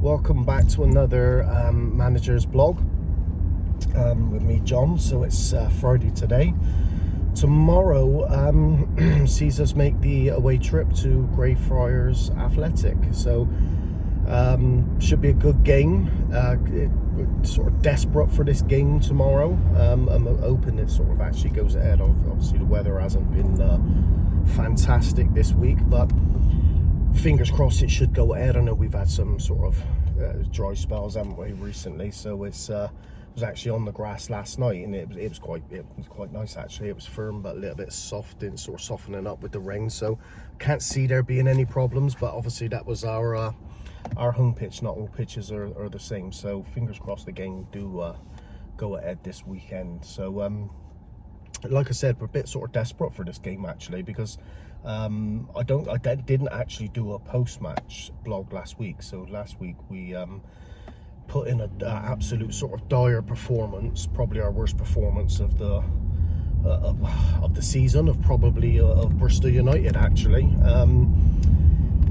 welcome back to another manager's blog with me, John. So it's Friday today. Tomorrow sees us make the away trip to Greyfriars Athletic, so should be a good game. We're sort of desperate for this game tomorrow. I'm hoping it sort of actually goes ahead. Obviously the weather hasn't been fantastic this week, but fingers crossed it should go ahead. I know we've had some sort of dry spells, haven't we, recently? So it's was actually on the grass last night, and it was quite nice actually. It was firm but a little bit soft and sort of softening up with the rain. So can't see there being any problems, but obviously that was our home pitch. Not all pitches are the same. So fingers crossed the game do go ahead this weekend. So like I said, we're a bit sort of desperate for this game actually, because I didn't actually do a post-match blog last week. So last week we put in an absolute sort of dire performance, probably our worst performance of the season, of Bristol United actually.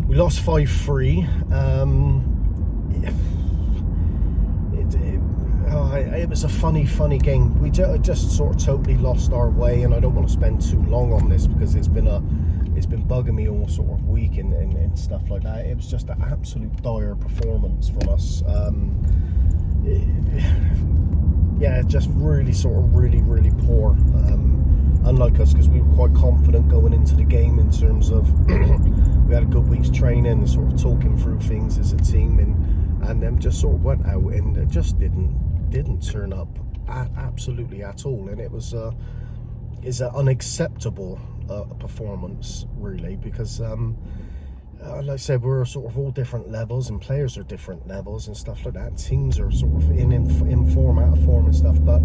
We lost 5-3. It was a funny game. We just sort of totally lost our way, and I don't want to spend too long on this because it's been bugging me all sort of week and stuff like that. It was just an absolute dire performance from us. Yeah, just really poor. Unlike us, because we were quite confident going into the game in terms of we had a good week's training and sort of talking through things as a team, and them just sort of went out and it just didn't turn up absolutely at all, and it was is an unacceptable performance really, because like I said, we're sort of all different levels and players are different levels and stuff like that. Teams are sort of in form, out of form and stuff, but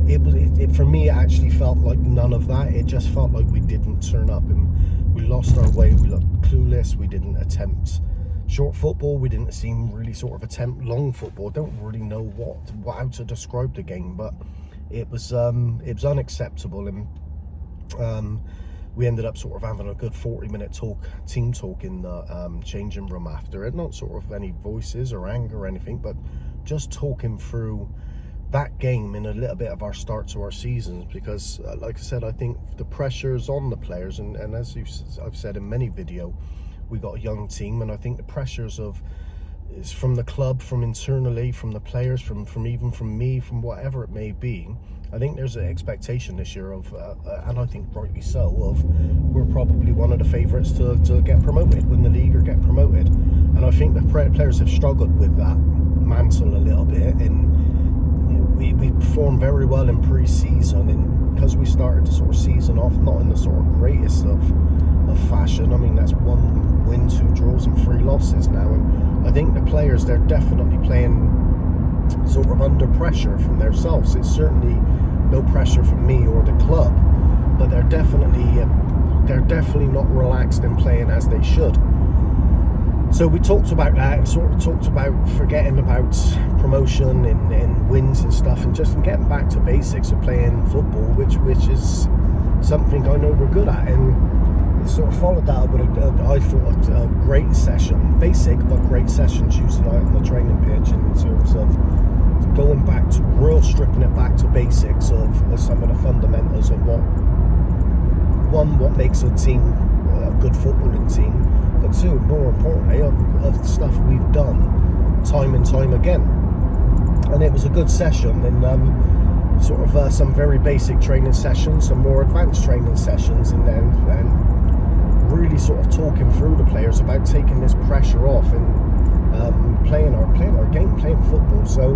it for me it actually felt like none of that. It just felt like we didn't turn up and we lost our way. We looked clueless. We didn't attempt short football. We didn't seem really sort of attempt long football. I don't really know how to describe the game, but it was unacceptable. And we ended up sort of having a good 40-minute team talk in the changing room after it. Not sort of any voices or anger or anything, but just talking through that game and a little bit of our start to our seasons. Because like I said, I think the pressure's on the players, and as I've said in many videos, we got a young team, and I think the pressures is from the club, from internally, from the players, from even from me, from whatever it may be. I think there's an expectation this year of, and I think rightly so, of we're probably one of the favourites to get promoted, win the league or get promoted. And I think the players have struggled with that mantle a little bit, and we performed very well in pre-season, and because we started the sort of season off not in the sort of greatest of fashion. I mean, that's 1 win, 2 draws and 3 losses now, and I think the players, they're definitely playing sort of under pressure from themselves. It's certainly no pressure from me or the club, but they're definitely not relaxed and playing as they should. So we talked about that, and sort of talked about forgetting about promotion and wins and stuff, and just getting back to basics of playing football, which is something I know we're good at. And sort of followed that with I thought a great session, basic but great session Tuesday night on the training pitch, in terms of going back to stripping it back to basics of some of the fundamentals of what makes a team a good footballing team, but 2, more importantly, of the stuff we've done time and time again. And it was a good session, and sort of some very basic training sessions, some more advanced training sessions, and then really sort of talking through the players about taking this pressure off and playing our game, playing football. So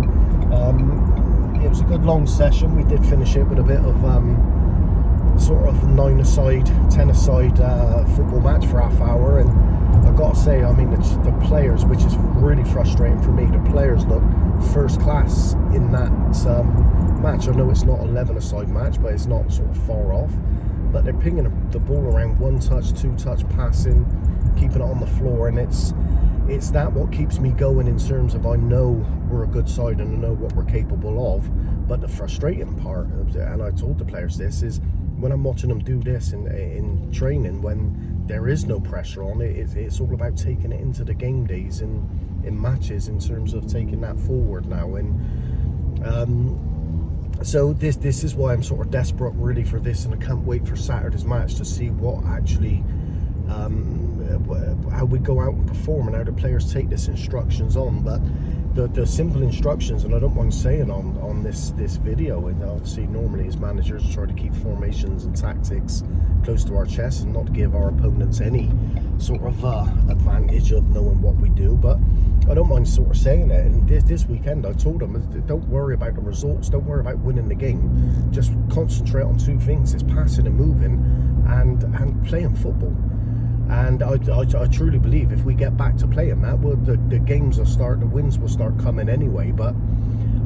it was a good long session. We did finish it with a bit of sort of 9-a-side, 10-a-side football match for half hour, and I've got to say, I mean, the players, which is really frustrating for me, the players look first class in that match. I know it's not 11-a-side match, but it's not sort of far off. But they're pinging the ball around, 1-touch, 2-touch passing, keeping it on the floor, and it's that what keeps me going in terms of, I know we're a good side and I know what we're capable of. But the frustrating part, and I told the players this, is when I'm watching them do this in training, when there is no pressure on it, it's all about taking it into the game days and in matches in terms of taking that forward now. And so this is why I'm sort of desperate really for this, and I can't wait for Saturday's match to see what actually how we go out and perform and how the players take this instructions on. But the simple instructions, and I don't mind saying on this video, and obviously normally as managers try to keep formations and tactics close to our chest and not give our opponents any sort of advantage of knowing what we do. But I don't mind sort of saying it. And this weekend I told them, don't worry about the results, don't worry about winning the game, just concentrate on two things: it's passing and moving and playing football. And I truly believe if we get back to playing that, well, the games will start, the wins will start coming anyway. But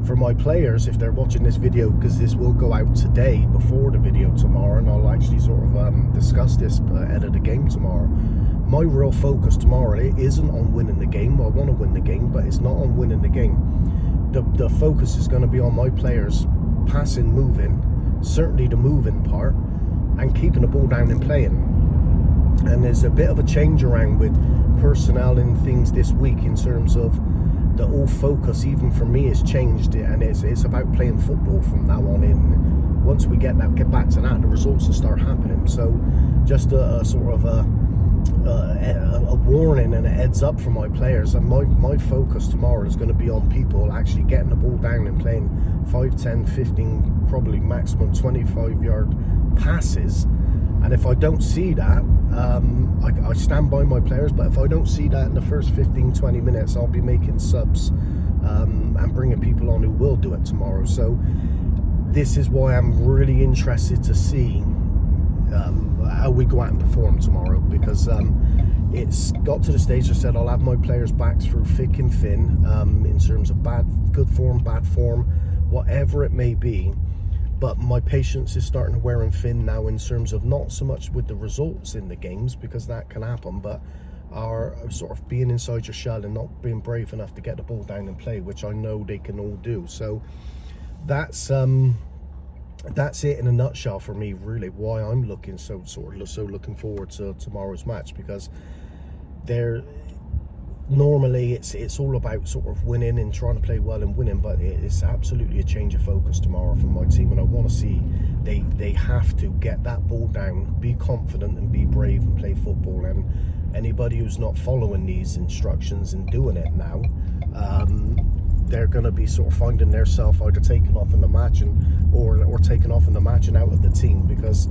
for my players, if they're watching this video, because this will go out today before the video tomorrow, and I'll actually sort of discuss this ahead of the game tomorrow, my real focus tomorrow, it isn't on winning the game. I want to win the game, but it's not on winning the game. The focus is going to be on my players passing, moving, certainly the moving part, and keeping the ball down and playing. And there's a bit of a change around with personnel and things this week in terms of the whole focus, even for me, has changed, and it's about playing football from now on in. Once we get back to that, the results will start happening. So just a sort of a warning and a heads up for my players, and my focus tomorrow is going to be on people actually getting the ball down and playing 5, 10, 15, probably maximum 25-yard passes. And if I don't see that, I stand by my players, but if I don't see that in the first 15-20 minutes, I'll be making subs and bringing people on who will do it tomorrow. So this is why I'm really interested to see how we go out and perform tomorrow, because it's got to the stage I said I'll have my players back through thick and thin in terms of good form, bad form, whatever it may be. But my patience is starting to wear and thin now in terms of not so much with the results in the games, because that can happen, but are sort of being inside your shell and not being brave enough to get the ball down and play, which I know they can all do. So that's it in a nutshell for me, really, why I'm looking so looking forward to tomorrow's match, because normally it's all about sort of winning and trying to play well and winning, but it's absolutely a change of focus tomorrow from my team, and I want to see they have to get that ball down, be confident and be brave and play football. And anybody who's not following these instructions and doing it now, they're going to be sort of finding themselves either taken off in the match or taken off in the match and out of the team, because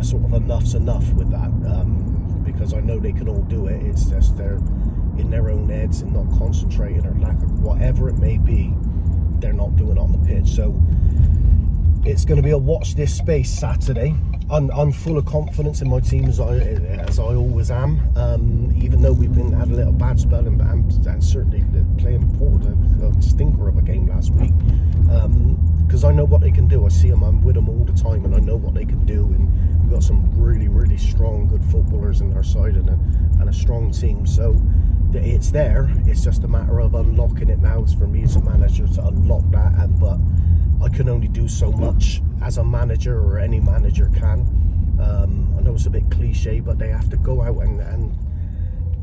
sort of enough's enough with that, because I know they can all do it. It's just they're in their own heads and not concentrating, or lack of whatever it may be, they're not doing it on the pitch. So it's going to be a watch this space Saturday. I'm full of confidence in my team, as I always am, even though we've had a little bad spell and certainly playing poor, a stinker of a game last week, because I know what they can do. I see them, I'm with them all the time, and I know what they can do, and we've got some really, really strong, good footballers in our side, and a strong team. So it's there, it's just a matter of unlocking it now. It's for me as a manager to unlock that, but I can only do so much as a manager, or any manager can. I know it's a bit cliche, but they have to go out and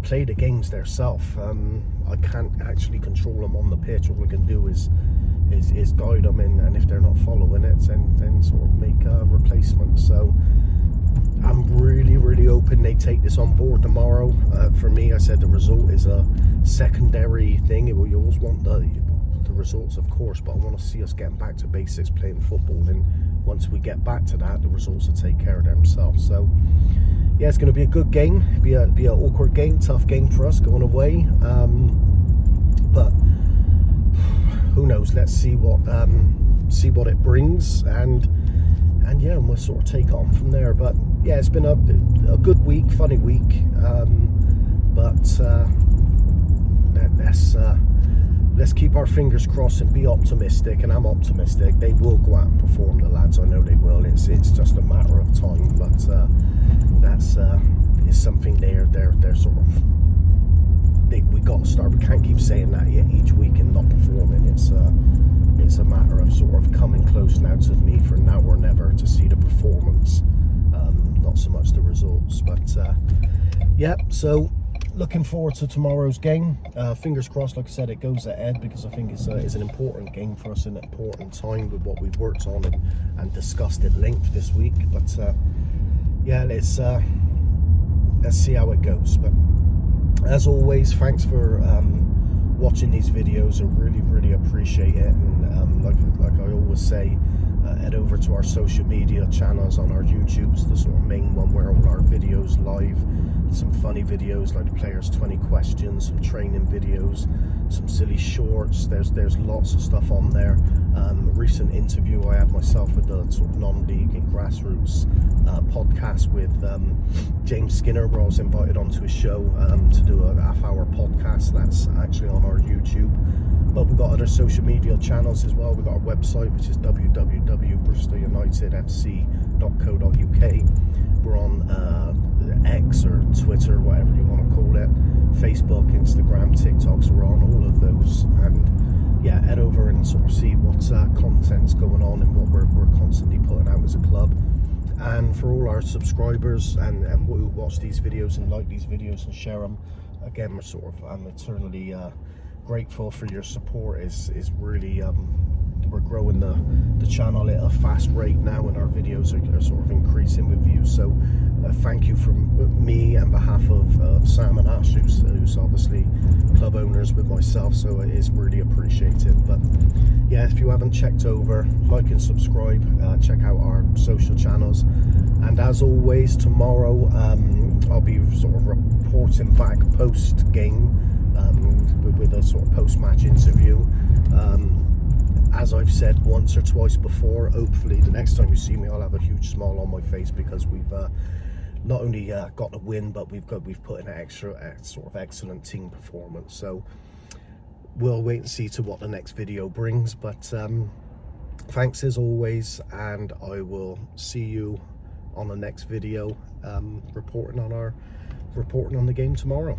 play the games themselves. I can't actually control them on the pitch. All we can do is guide them, and if they're not following it, then sort of make replacements. So I'm really, really hoping they take this on board tomorrow. For me, I said the result is a secondary thing. You always want the results, of course, but I want to see us getting back to basics, playing football, and once we get back to that, the results will take care of themselves. So yeah, it's going to be a good game. Be an awkward game, tough game for us going away, but who knows? Let's see what it brings, and yeah, we'll sort of take it on from there. But yeah, it's been a good week, funny week, but let's keep our fingers crossed and be optimistic, and I'm optimistic. They will go out and perform, the lads. I know they will. It's just a matter of time, but that's it's something they're sort of, we got to start. We can't keep saying that yet each week and not performing. It's a matter of sort of coming close now to me, for now or never, to see the performance, not so much the results. But yeah, so looking forward to tomorrow's game. Fingers crossed, like I said, it goes ahead, because I think it's an important game for us, an important time with what we've worked on and discussed at length this week. But yeah, let's see how it goes. But as always, thanks for watching these videos. I really appreciate it. And like I always say, head over to our social media channels on our YouTube's the sort of main one where all our videos live. Some funny videos like the players 20 questions, some training videos, some silly shorts. There's lots of stuff on there. A recent interview I had myself with the sort of non-league and grassroots podcast with James Skinner, where I was invited onto a show to do a half-hour podcast. That's actually on our YouTube. But we've got other social media channels as well. We've got our website, which is www.bristolunitedfc.co.uk. We're on X or Twitter, whatever you want to call it, Facebook, Instagram, TikToks. We're on all of those. And yeah, head over and sort of see what content's going on and what we're constantly putting out as a club. And for all our subscribers and who watch these videos and like these videos and share them, again, I'm eternally grateful for your support. Is really we're growing the channel at a fast rate now, and our videos are sort of increasing with views. So thank you from me and behalf of Sam and Ash, who's obviously club owners with myself, so it is really appreciated. But yeah, if you haven't checked over, like and subscribe, check out our social channels. And as always, tomorrow I'll be sort of reporting back post game with a sort of post-match interview. As I've said once or twice before, hopefully the next time you see me I'll have a huge smile on my face, because we've not only got the win, but we've put in an extra sort of excellent team performance. So we'll wait and see to what the next video brings. But thanks as always, and I will see you on the next video, reporting on the game tomorrow.